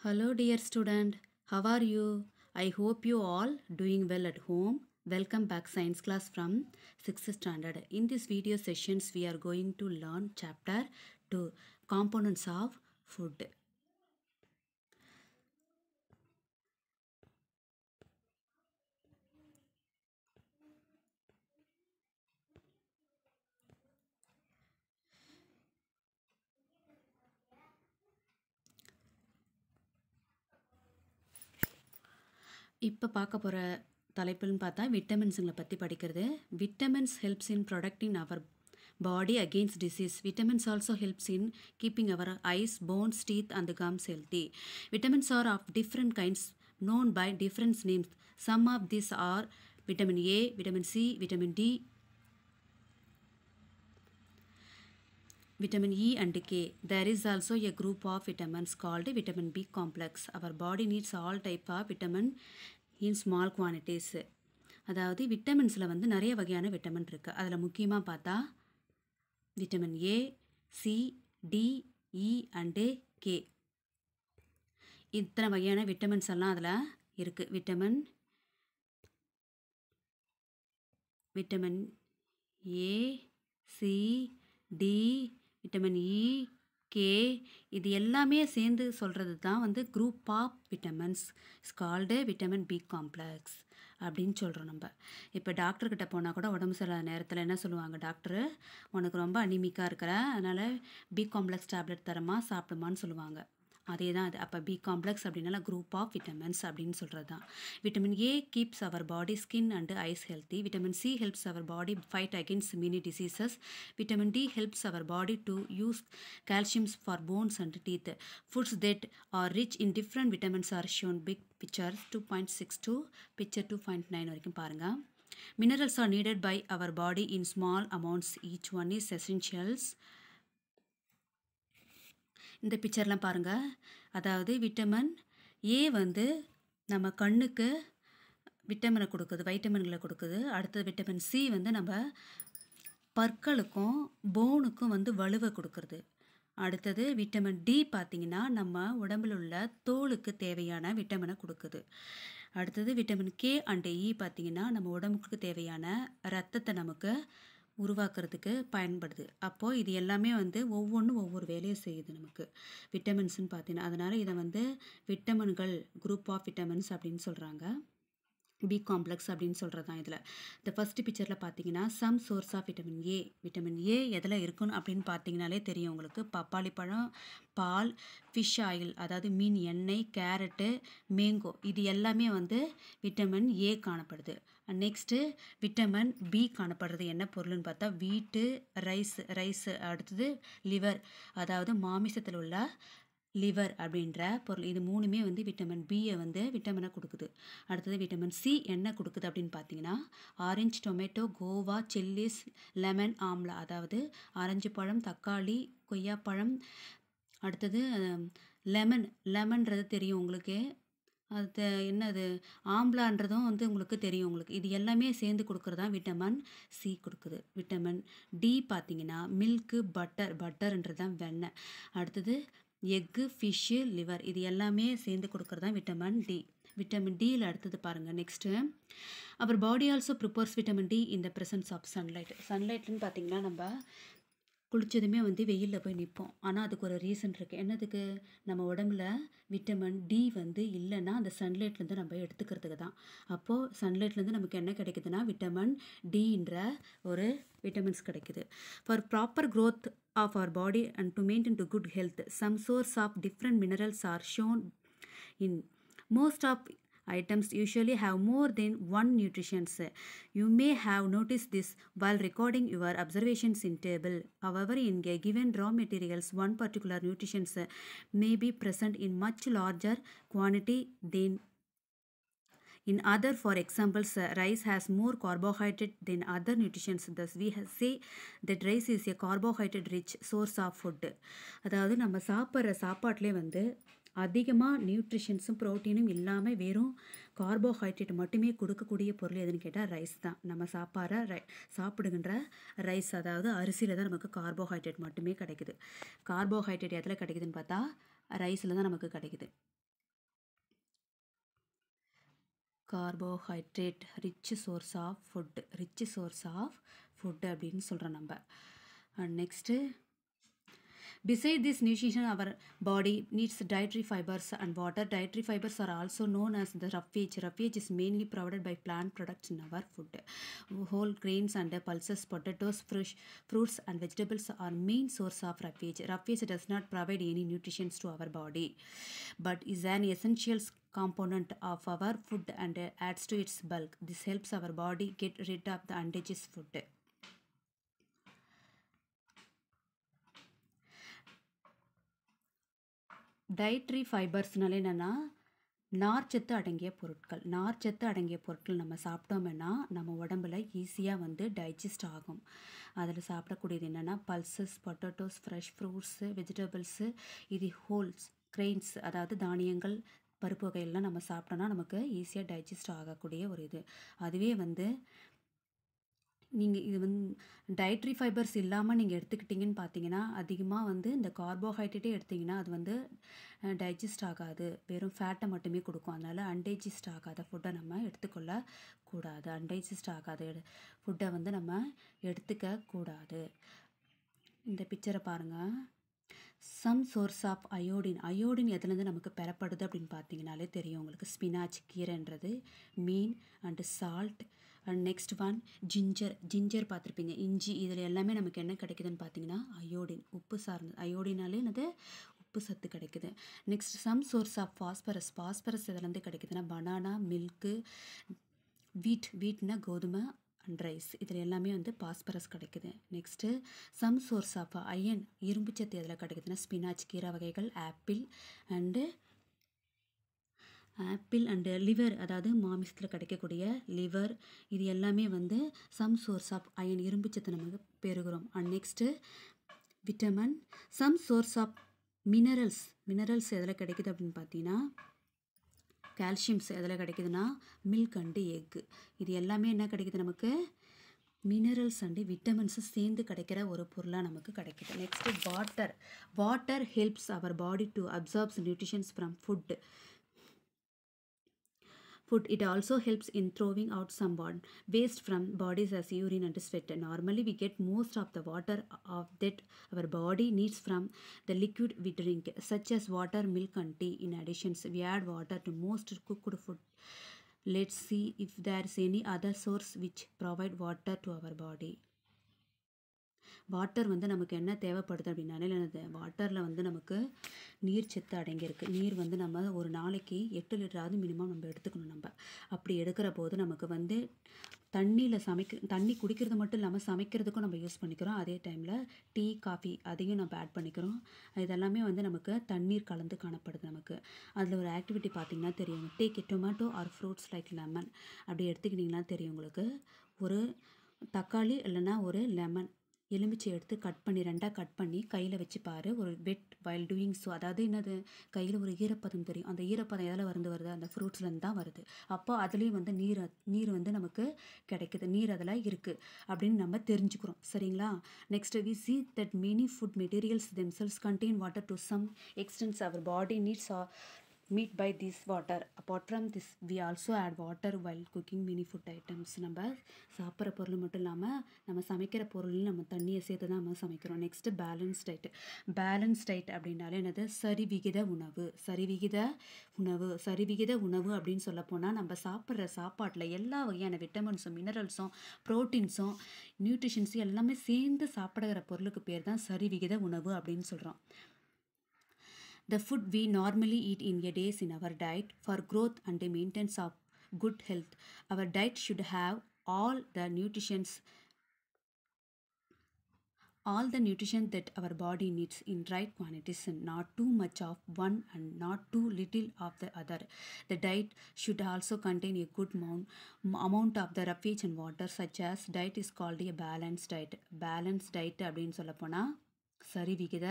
Hello dear student, how are you? I hope you all doing well at home. Welcome back science class from 6th standard. In this video sessions we are going to learn chapter 2 components of food. இப்போ பார்க்க போகிற தலைப்புன்னு பார்த்தா விட்டமின்ஸுங்களை பற்றி படிக்கிறது. Vitamins helps in protecting our body against disease. Vitamins also helps in keeping our eyes, bones, teeth and gums healthy. Vitamins are of different kinds known by different names. Some of these are vitamin A, vitamin C, vitamin D, vitamin E and K. There is also a group of vitamins called vitamin B complex. Our body needs all type of vitamin in small quantities. அதாவது விட்டமின்ஸில் வந்து நிறைய வகையான vitamin இருக்குது. அதில் முக்கியமாக பார்த்தா vitamin A, C, D, E and K, இத்தனை வகையான விட்டமின்ஸ் எல்லாம் அதில் இருக்குது. Vitamin A, C, D, vitamin E, K, இது எல்லாமே சேர்ந்து சொல்கிறது தான் வந்து group of vitamins is called vitamin B complex அப்படின்னு சொல்கிறோம். நம்ம இப்போ டாக்டர்கிட்ட போனால் கூட உடம்பு சரியில்லாத நேரத்தில் என்ன சொல்லுவாங்க, டாக்டரு உனக்கு ரொம்ப அனிமிக்காக இருக்கிற, அதனால் பி காம்ப்ளெக்ஸ் டேப்லெட் தரமா சாப்பிடுமான்னு சொல்லுவாங்க. அதே தான் அது. அப்போ பி காம்ப்ளெக்ஸ் அப்படின்னால குரூப் ஆஃப் விட்டமின்ஸ் அப்படின்னு சொல்கிறது தான். Vitamin A keeps our body skin and eyes healthy. Vitamin C helps our body fight against many diseases. Vitamin D helps our body to use calciums for bones and teeth. Foods that are rich in different vitamins are shown. Big picture 2.6 to picture 2.9 வரைக்கும் பாருங்க. Minerals are needed by our body in small amounts. Each one is essentials. இந்த பிக்சர்லாம் பாருங்கள். அதாவது vitamin A வந்து நம்ம கண்ணுக்கு விட்டமினை கொடுக்குது, வைட்டமின்களை கொடுக்குது. அடுத்தது விட்டமின் சி வந்து நம்ம பற்களுக்கும் போனுக்கும் வந்து வலுவை கொடுக்குறது. அடுத்தது விட்டமின் டி பார்த்திங்கன்னா நம்ம உடம்பில் உள்ள தோலுக்கு தேவையான விட்டமினை கொடுக்குது. அடுத்தது விட்டமின் கே அண்ட் இ பார்த்திங்கன்னா நம்ம உடம்புக்கு தேவையான ரத்தத்தை நமக்கு உருவாக்குறதுக்கு பயன்படுது. அப்போது இது எல்லாமே வந்து ஒவ்வொன்றும் ஒவ்வொரு வேலையை செய்யுது நமக்கு விட்டமின்ஸ்னு பார்த்தீங்கன்னா. அதனால் இதை வந்து விட்டமின்கள் குரூப் ஆஃப் விட்டமின்ஸ் அப்படின்னு சொல்கிறாங்க. பி காம்ப்ளெக்ஸ் அப்படின்னு சொல்கிறது தான் இதில். இந்த ஃபஸ்ட்டு பிக்சரில் பார்த்தீங்கன்னா some source of vitamin A. Vitamin A எதில் இருக்குன்னு அப்படின்னு பார்த்தீங்கனாலே தெரியும் உங்களுக்கு. பப்பாளி பழம், பால், ஃபிஷ் ஆயில் அதாவது மீன் எண்ணெய், கேரட்டு, மேங்கோ, இது எல்லாமே வந்து விட்டமின் ஏ காணப்படுது. நெக்ஸ்ட்டு விட்டமின் பி காணப்படுறது என்ன பொருள்னு பார்த்தா வீட்டு, ரைஸ், அடுத்தது லிவர் அதாவது மாமிசத்தில் உள்ள லிவர் அப்படின்ற பொருள். இது மூணுமே வந்து விட்டமின் பியை வந்து விட்டமினை கொடுக்குது. அடுத்தது விட்டமின் சி என்ன கொடுக்குது அப்படின்னு பார்த்தீங்கன்னா orange, tomato, Goa, chillies, lemon, amla அதாவது ஆரஞ்சு பழம், தக்காளி, கொய்யாப்பழம். அடுத்தது லெமன்றது தெரியும் உங்களுக்கு. அது என்னது ஆம்லான்றதும் வந்து உங்களுக்கு தெரியும் உங்களுக்கு. இது எல்லாமே சேர்ந்து கொடுக்குறது தான் விட்டமின் சி கொடுக்குது. விட்டமின் டி பார்த்தீங்கன்னா மில்க்கு, பட்டர்ன்றது தான் வெண்ணெய். அடுத்தது எக்கு, ஃபிஷ்ஷு, லிவர், இது எல்லாமே சேர்ந்து கொடுக்குறது தான் விட்டமின் டி. விட்டமின் டியில் அடுத்தது பாருங்கள். நெக்ஸ்ட்டு அவர் body also prepares vitamin D in the presence of sunlight. சன்லைட்னு பார்த்தீங்கன்னா நம்ம குளித்ததுமே வந்து வெயிலில் போய் நிற்போம். ஆனால் அதுக்கு ஒரு ரீசன் இருக்குது. என்னதுக்கு? நம்ம உடம்புல விட்டமின் டி வந்து இல்லைன்னா அந்த சன்லைட்லேருந்து நம்ம எடுத்துக்கிறதுக்கு தான். அப்போது சன்லைட்லேருந்து நமக்கு என்ன கிடைக்குதுன்னா விட்டமின் டின்ற ஒரு விட்டமின்ஸ் கிடைக்குது. For proper growth of our body and to maintain to good health, some source of different minerals are shown in most of items usually have more than one nutrients. You may have noticed this while recording your observations in table. However, in a given raw materials, one particular nutrients may be present in much larger quantity than in other. For example, rice has more carbohydrate than other nutrients. Thus, we say that rice is a carbohydrate rich source of food. அதாவது நம்ம சாப்பிட்ற சாப்பாட்டிலே வந்து அதிகமாக நியூட்ரிஷன்ஸும் ப்ரோட்டீனும் இல்லாமல் வெறும் carbohydrate மட்டுமே கொடுக்கக்கூடிய பொருள் எதுன்னு கேட்டால் ரைஸ் தான். நம்ம சாப்பிடுகின்ற ரைஸ் அதாவது அரிசியில் தான் நமக்கு கார்போஹைட்ரேட் மட்டுமே கிடைக்குது. கார்போஹைட்ரேட் எதில் கிடைக்குதுன்னு பார்த்தா ரைஸில் தான் நமக்கு கிடைக்குது. Carbohydrate rich source of food அப்படின்னு சொல்கிறோம் நம்ம. Next, beside this nutrition, our body needs dietary fibers and water. Dietary fibers are also known as the roughage. Roughage is mainly provided by plant products in our food. Whole grains and pulses, potatoes, fruits and vegetables are main source of roughage. Roughage does not provide any nutrition to our body, but is an essential component of our food and adds to its bulk. This helps our body get rid of the undigested food. Dietary ஃபைபர்ஸ்னாலே என்னென்னா நார்ச்சத்து அடங்கிய பொருட்கள் நம்ம சாப்பிட்டோம்னா நம்ம உடம்புல ஈஸியாக வந்து டைஜஸ்ட் ஆகும். அதில் சாப்பிடக்கூடியது என்னென்னா pulses, potatoes, fresh fruits, vegetables, இது ஹோல்ஸ் கிரெயின்ஸ், அதாவது தானியங்கள், பருப்பு வகையெல்லாம் நம்ம சாப்பிட்டோன்னா நமக்கு ஈஸியாக டைஜஸ்ட் ஆகக்கூடிய ஒரு இது. அதுவே வந்து நீங்கள் இது வந்து டயட்ரி ஃபைபர்ஸ் இல்லாமல் நீங்கள் எடுத்துக்கிட்டிங்கன்னு பார்த்தீங்கன்னா அதிகமாக வந்து இந்த கார்போஹைட்ரேட்டே எடுத்திங்கன்னா அது வந்து டைஜஸ்ட் ஆகாது, வெறும் ஃபேட்டை மட்டுமே கொடுக்கும். அதனால் அன்டைஜஸ்ட் ஆகாத ஃபுட்டை நம்ம எடுத்துக்கொள்ள கூடாது. அன்டைஜஸ்ட் ஆகாத ஃபுட்டை வந்து நம்ம எடுத்துக்க கூடாது. இந்த பிக்சரை பாருங்கள். சம் சோர்ஸ் ஆஃப் அயோடின் எதுலேருந்து நமக்கு பெறப்படுது அப்படின்னு பார்த்தீங்கனாலே தெரியும் உங்களுக்கு. ஸ்பினாச் கீரைன்றது, மீன் and salt. And next one ginger பார்த்துருப்பீங்க, இஞ்சி. இதில் எல்லாமே நமக்கு என்ன கிடைக்குதுன்னு பார்த்தீங்கன்னா அயோடின், உப்பு சார்ந்தது. அயோடினாலே என்னது, உப்பு சத்து கிடைக்குது. Next some source of phosphorus எதுலேருந்து கிடைக்குதுன்னா பனானா, மில்க்கு, வீட்னா கோதுமை அண்ட் ரைஸ். இதில் எல்லாமே வந்து பாஸ்பரஸ் கிடைக்குது. Next some source of iron, இரும்புச்சத்து எதில் கிடைக்குதுன்னா ஸ்பினாச், கீரை வகைகள், ஆப்பிள் அண்டு லிவர், அதாவது மாமிசத்தில் கிடைக்கக்கூடிய லிவர். இது எல்லாமே வந்து சம் சோர்ஸ் ஆஃப் அயன், இரும்புச்சத்து நமக்கு பெறுகிறோம். And next vitamin. Some source of minerals எதில் கிடைக்குது அப்படின்னு பார்த்தீங்கன்னா கால்சியம்ஸ் எதில் கிடைக்குதுன்னா மில்க் அண்டு எக்கு. இது எல்லாமே என்ன கிடைக்குது நமக்கு, மினரல்ஸ் அண்டு விட்டமின்ஸு சேர்ந்து கிடைக்கிற ஒரு பொருளாக நமக்கு கிடைக்குது. Next water helps our body to absorbs nutritions from food. It also helps in throwing out some waste from bodies as urine and sweat. Normally we get most of the water of that our body needs from the liquid we drink, such as water, milk and tea. In addition, we add water to most cooked food. Let's see if there is any other source which provide water to our body. Water வந்து நமக்கு என்ன தேவைப்படுது அப்படின்னாலே வாட்டரில் வந்து நமக்கு நீர் சத்து அடங்கியிருக்கு. நீர் வந்து நம்ம ஒரு நாளைக்கு 8 லிட்டராவது மினிமம் நம்ம எடுத்துக்கணும். நம்ம அப்படி எடுக்கிற போது நமக்கு வந்து தண்ணி குடிக்கிறது மட்டும் இல்லாமல் சமைக்கிறதுக்கும் நம்ம யூஸ் பண்ணிக்கிறோம். அதே டைமில் டீ, காஃபி அதையும் நம்ம ஆட் பண்ணிக்கிறோம். இதெல்லாமே வந்து நமக்கு தண்ணீர் கலந்து காணப்படுது. நமக்கு அதில் ஒரு ஆக்டிவிட்டி பார்த்திங்கன்னா தெரியும். Take a tomato or fruits like lemon. அப்படி எடுத்துக்கிட்டிங்கன்னா தெரியும் உங்களுக்கு. ஒரு தக்காளி இல்லைன்னா ஒரு லெமன், எலுமிச்சை எடுத்து ரெண்டாக கட் பண்ணி கையில் வச்சு பாரு. ஒரு வெட் வைல் டூயிங் ஸோ, அதாவது என்னது, கையில் ஒரு ஈரப்பதம் தெரியும். அந்த ஈரப்பதம் எதில் வருது, அந்த ஃப்ரூட்ஸ்லேருந்து தான் வருது. அப்போ அதுலேயும் வந்து நீர் வந்து நமக்கு கிடைக்குது. நீர் அதில் இருக்குது அப்படின்னு நம்ம தெரிஞ்சுக்கிறோம். சரிங்களா? Next we see that many food materials themselves contain water to some extent. Our body needs meet by this water. Apart from this, we also add water while cooking many food items. நம்ம சாப்பிட்ற பொருள் மட்டும் இல்லாமல் நம்ம சமைக்கிற பொருளையும் நம்ம தண்ணியை சேர்த்து தான் நம்ம சமைக்கிறோம். நெக்ஸ்ட்டு பேலன்ஸ் டயட் அப்படின்னாலே என்னது, சரிவிகித உணவு அப்படின்னு சொல்ல போனால் நம்ம சாப்பிட்ற சாப்பாட்டில் எல்லா வகையான விட்டமின்ஸும், மினரல்ஸும், ப்ரோட்டீன்ஸும், நியூட்ரிஷன்ஸும் எல்லாமே சேர்ந்து சாப்பிடுற பொருளுக்கு பேர் தான் சரிவிகித உணவு அப்படின்னு சொல்கிறோம். The food we normally eat in a day in our diet for growth and the maintenance of good health. Our diet should have all the nutrition that our body needs in right quantities, and not too much of one and not too little of the other. The diet should also contain a good amount of the roughage and water. Such as diet is called a balanced diet அப்படின்னு சொல்ல போனால் சரிவிகித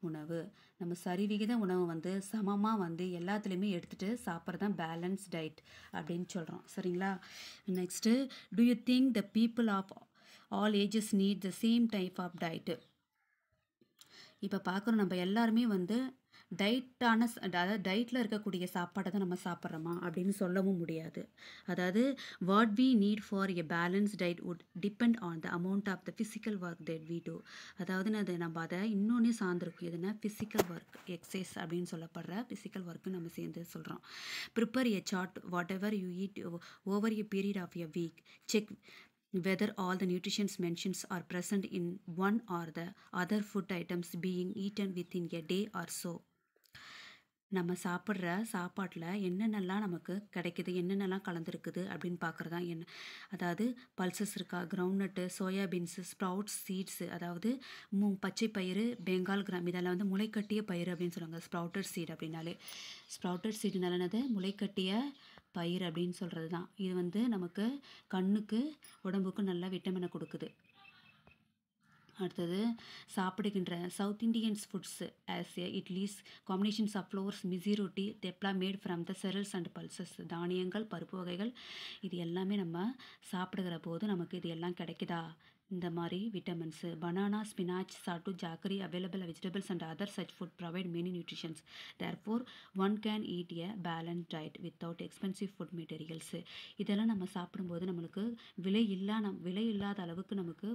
உணவு. நம்ம சரிவிகித உணவு வந்து சமமாக வந்து எல்லாத்துலேயுமே எடுத்துகிட்டு சாப்பிட்றது தான் பேலன்ஸ் டயட் அப்படின்னு சொல்கிறோம். சரிங்களா? Next, do you think the people of all ages need the same type of diet? இப்போ பார்க்குறோம் நம்ம எல்லாருமே வந்து டயட்டான அதாவது டயட்டில் இருக்கக்கூடிய சாப்பாடை தான் நம்ம சாப்பிட்றோமா அப்படின்னு சொல்லவும் முடியாது. அதாவது what we need for a balance diet would depend on the amount of the physical work that we do. அதாவது நம்ம அதை இன்னொன்னே சார்ந்திருக்கும். எதுனா ஃபிசிக்கல் ஒர்க் எக்ஸசைஸ் அப்படின்னு சொல்லப்படுற ஃபிசிக்கல் ஒர்க்கு நம்ம சேர்ந்து சொல்கிறோம். Prepare a chart whatever you eat over a period of a week. Check whether all the nutrition mentions are present in one or the other food items being eaten within a day or so. நம்ம சாப்பிட்ற சாப்பாட்டில் என்னென்னலாம் நமக்கு கிடைக்குது, என்னென்னலாம் கலந்துருக்குது அப்படின்னு பார்க்குறது தான் என்ன. அதாவது பல்சஸ் இருக்கா, கிரவுண்ட்நட்டு, சோயாபீன்ஸு, ஸ்ப்ரவுட்ஸ், சீட்ஸு, அதாவது பச்சை பயிறு, பெங்கால் கிராம், இதெல்லாம் வந்து முளைக்கட்டிய பயிறு அப்படின்னு சொல்லுவாங்க. ஸ்ப்ரவுட்டட் சீட் அப்படின்னாலே, ஸ்ப்ரவுட்டட் சீடுனால என்னது, முளைக்கட்டிய பயிர் அப்படின்னு சொல்கிறது தான். இது வந்து நமக்கு கண்ணுக்கு உடம்புக்கு நல்ல விட்டமினை கொடுக்குது. அடுத்தது சாப்பிடுகின்ற south Indians foods as a idlis combinations of flours, missi roti, thepla made from the cereals and pulses. தானியங்கள், பருப்பு வகைகள், இது எல்லாமே நம்ம சாப்பிடுகிற போது நமக்கு இது எல்லாம் கிடைக்குதா? இந்த மாதிரி விட்டமின்ஸு. பனானா, ஸ்பினாச், சாட்டு, jaggery, available vegetables and other such food provide many nutritions. Therefore one can eat a balance diet without expensive food materials. இதெல்லாம் நம்ம சாப்பிடும்போது நம்மளுக்கு விலை இல்லாத அளவுக்கு நமக்கு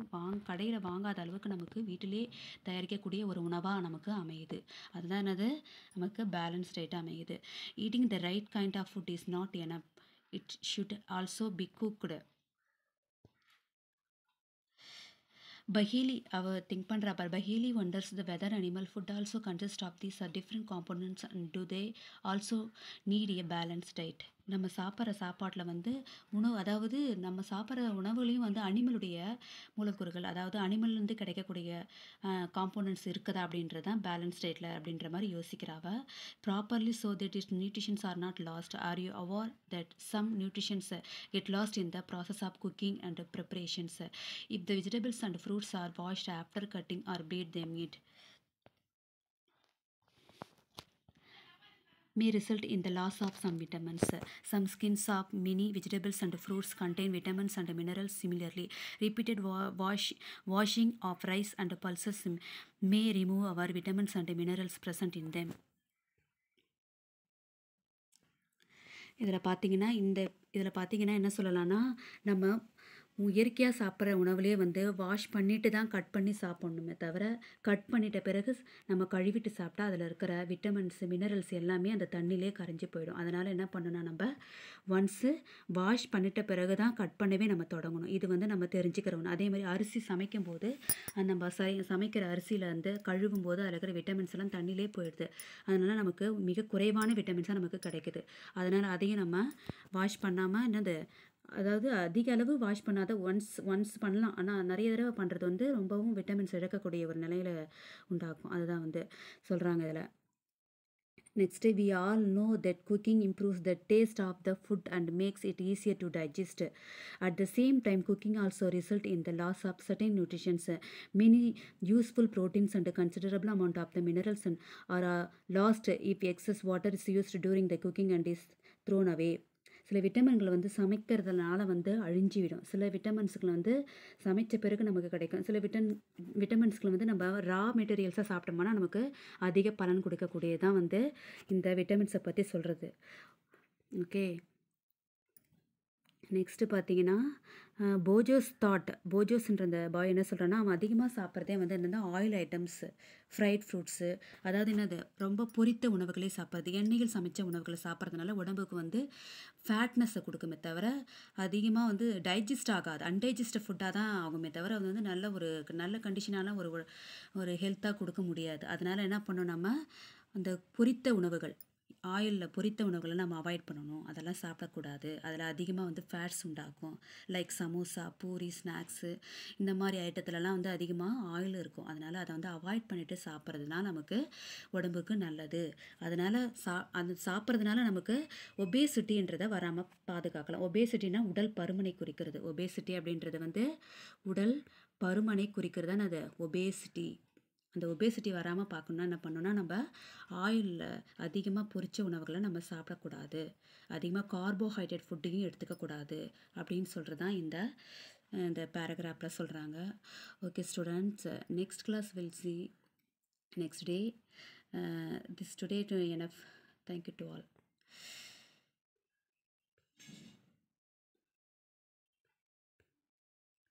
கடையில் வாங்காத அளவுக்கு நமக்கு வீட்டிலே தயாரிக்கக்கூடிய ஒரு உணவாக நமக்கு அமையுது. அதுதான் என்னது, நமக்கு பேலன்ஸ் டயட் அமையுது. Eating the right kind of food is not enough. It should also be cooked. Bahili, our think பண்றாப்பர், Bahili wonders the whether animal food also consists of these different components and do they also need a balanced diet. நம்ம சாப்பிட்ற சாப்பாட்டில் வந்து அதாவது நம்ம சாப்பிட்ற உணவுலையும் வந்து அனிமலுடைய மூலக்கூறுகள், அதாவது அனிமல்லேருந்து கிடைக்கக்கூடிய காம்போனன்ட்ஸ் இருக்குதா அப்படின்றது தான் பேலன்ஸ் டயட்டில் அப்படின்ற மாதிரி யோசிக்கிறாவ. Properly so that is nutritions are not lost. Are you aware that some nutritions get lost in the process of cooking and preparations? If the vegetables and fruits are washed after cutting or bleed them meat may result in the loss of some vitamins. Some skins of many vegetables and fruits contain vitamins and minerals. Similarly, repeated washing of rice and pulses may remove our vitamins and minerals present in them. இதில் பார்த்தீங்கன்னா என்ன சொல்லலாம்னா, நம்ம இயற்கையாக சாப்பிட்ற உணவுலேயே வந்து wash பண்ணிட்டு தான் கட் பண்ணி சாப்பிட்ணுமே தவிர, கட் பண்ணிட்ட பிறகு நம்ம கழுவிட்டு சாப்பிட்டா அதில் இருக்கிற விட்டமின்ஸ், மினரல்ஸ் எல்லாமே அந்த தண்ணியிலே கரைஞ்சி போயிடும். அதனால் என்ன பண்ணணும், நம்ம ஒன்ஸு வாஷ் பண்ணிட்ட பிறகு தான் கட் பண்ணவே நம்ம தொடங்கணும். இது வந்து நம்ம தெரிஞ்சுக்கிறோம். அதே மாதிரி அரிசி சமைக்கும் போது நம்ம சமைக்கிற அரிசியில் வந்து கழுவும் போது அதில் இருக்கிற விட்டமின்ஸ் எல்லாம் தண்ணியிலே போயிடுது. அதனால் நமக்கு மிக குறைவான விட்டமின்ஸாக நமக்கு கிடைக்குது. அதனால் அதையும் நம்ம வாஷ் பண்ணாமல் அதாவது அதிக அளவு வாஷ் பண்ணாத ஒன்ஸ் பண்ணலாம். ஆனால் நிறைய தடவை பண்ணுறது வந்து ரொம்பவும் விட்டமின்ஸ் இழக்கக்கூடிய ஒரு நிலையில் உண்டாக்கும். அதுதான் வந்து சொல்கிறாங்க இதில். Next, we all know that cooking improves the taste of the food and makes it easier to digest. At the same time, cooking also results in the loss of certain nutrients. Many useful proteins and a considerable amount of the minerals are lost if excess water is used during the cooking and is thrown away. சில விட்டமின்களை வந்து சமைக்கிறதுனால வந்து அழிஞ்சிவிடும். சில விட்டமின்ஸுகளை வந்து சமைச்ச பிறகு நமக்கு கிடைக்கும். சில விட்டமின்ஸ்களை வந்து நம்ம ரா மெட்டீரியல்ஸாக சாப்பிட்டோம்னா நமக்கு அதிக பலன் கொடுக்கக்கூடியதான் வந்து இந்த விட்டமின்ஸை பற்றி சொல்கிறது. ஓகே, நெக்ஸ்ட்டு பார்த்தீங்கன்னா, போஜோஸ்ன்ற அந்த பாய் என்ன சொல்கிறான்னா, அவன் அதிகமாக சாப்பிட்றதே வந்து என்னென்னா ஆயில் ஐட்டம்ஸு, ஃப்ரைட் ஃப்ரூட்ஸு, அதாவது என்னது ரொம்ப பொரித்த உணவுகளே சாப்பிட்றது, எண்ணெயில் சமைச்ச உணவுகளை சாப்பிட்றதுனால உடம்புக்கு வந்து ஃபேட்னஸை கொடுக்குமே தவிர அதிகமாக வந்து டைஜஸ்ட் ஆகாது. அன்டைஜஸ்ட் ஃபுட்டாக தான் ஆகுமே தவிர அது வந்து நல்ல கண்டிஷனான ஒரு ஹெல்த்தாக கொடுக்க முடியாது. அதனால் என்ன பண்ணணும், நம்ம அந்த பொரித்த உணவுகள், ஆயிலில் பொரித்த உணவுகளை நம்ம அவாய்ட் பண்ணணும். அதெல்லாம் சாப்பிடக்கூடாது. அதில் அதிகமாக வந்து ஃபேட்ஸ் உண்டாக்கும். லைக் சமோசா, பூரி, ஸ்நாக்ஸு, இந்த மாதிரி ஐட்டத்துலலாம் வந்து அதிகமாக ஆயில் இருக்கும். அதனால் அதை வந்து அவாய்ட் பண்ணிவிட்டு சாப்பிட்றது தான் நமக்கு உடம்புக்கு நல்லது. அதனால் அது சாப்பிட்றதுனால நமக்கு ஒபேசிட்டின்றதை வராமல் பாதுகாக்கலாம். ஒபேசிட்டினா உடல் பருமனை குறிக்கிறது. ஒபேசிட்டி அப்படின்றது வந்து உடல் பருமனை குறிக்கிறது தான் அது ஒபேசிட்டி. அந்த ஒபேசிட்டி வராமல் பார்க்கணுன்னா என்ன பண்ணணும்னா, நம்ம ஆயிலில் அதிகமாக பொரிச்ச உணவுகளை நம்ம சாப்பிடக்கூடாது. அதிகமாக கார்போஹைட்ரேட் ஃபுட்டையும் எடுத்துக்கக்கூடாது அப்படின்னு சொல்கிறது தான் இந்த பேராகிராஃபில் சொல்கிறாங்க. Okay students, next class will see next day. this today to enough. Thank you to all.